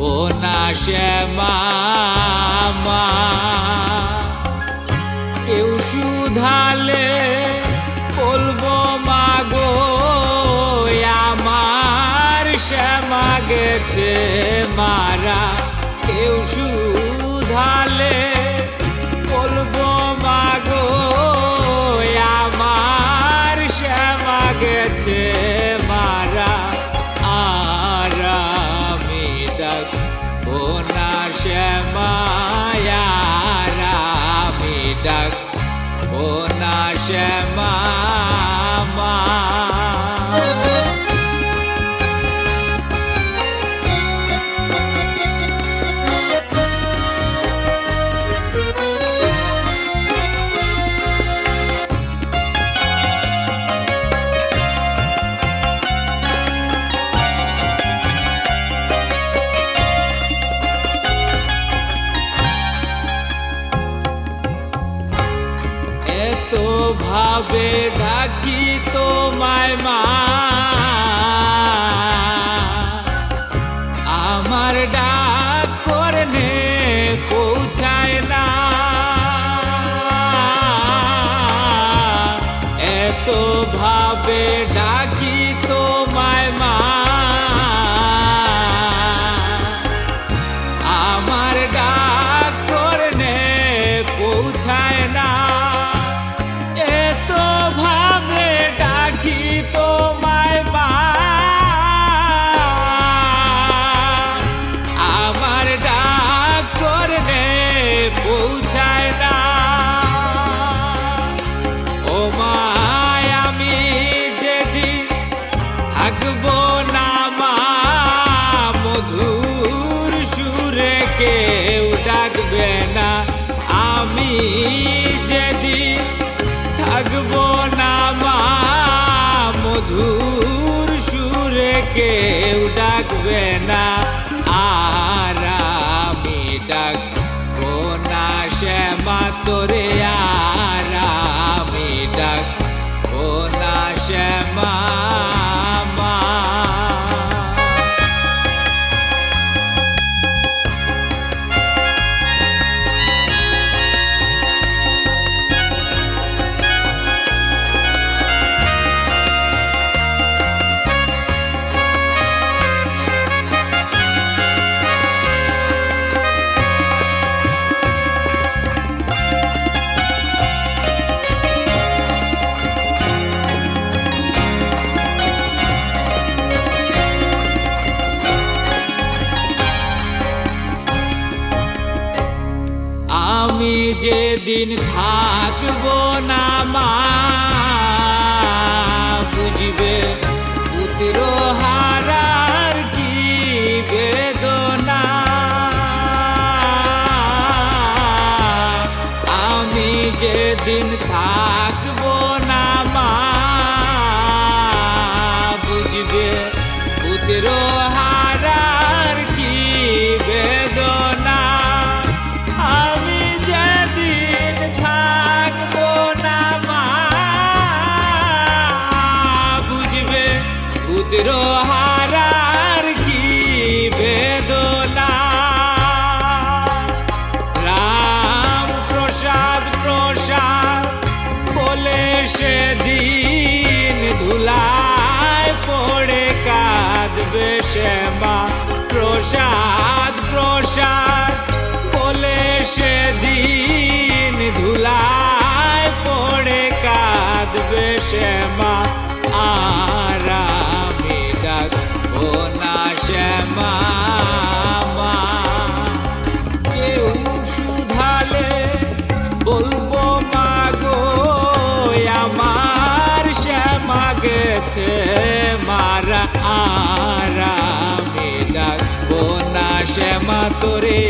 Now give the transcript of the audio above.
ও না শ্যামা মা। কেউ শুধালে বলবো মাগো আমার শ্যামা গেছে মারা। কেউ শুধালে বলবো মাগো আমার শ্যামা গেছে মারা। আর আমি ডাকবো না শ্যামা, আর আমি ডাকবো না শ্যামা মা। এতো ভাবে ডাকি তোমায় মা, আমার ডাক করনে পৌঁছায় না। এতো ভাবে ডাকি তোমায় মা, আমার ডাক করনে পৌঁছায় না। এতো ভাবে ডাকি তোমায় মা, আমার ডাক করনে পৌঁছায় না। ও মা আমি যেদিন থাকবো না মা, মধুর সুরে কেউ ডাকবে না। আমি যেদিন থাকবো না মা, মধুর সুরে কেউ ডাকবে না। আর আমি ডাকবো না শ্যামা তোরে, আর আমি ডাকবো না শ্যামা মা। আমি যেদিন থাকবো না মা, বুঝবে পুত্র হারার কি বেদনা। আমি যেদিন থাকবো না মা, বুঝবে পুত্র হারার কি বেদনা। আমি যেদিন থাকবো না মা, বুঝবে পুত্র হারার কি বেদনা। রাম প্রসাদ প্রসাদ বলে সেদিন ধুলায় পড়ে কাঁদবে শ্যামা। প্রসাদ প্রসাদ বলে সেদিন ধুলায় পড়ে কাঁদবে শ্যামা। আর আমি ডাকবো না শ্যামা মা। কেউ শুধালে বলবো মাগো আমার শ্যামা গেছে মারা। আর আমি ডাকবো না শ্যামা তোরে,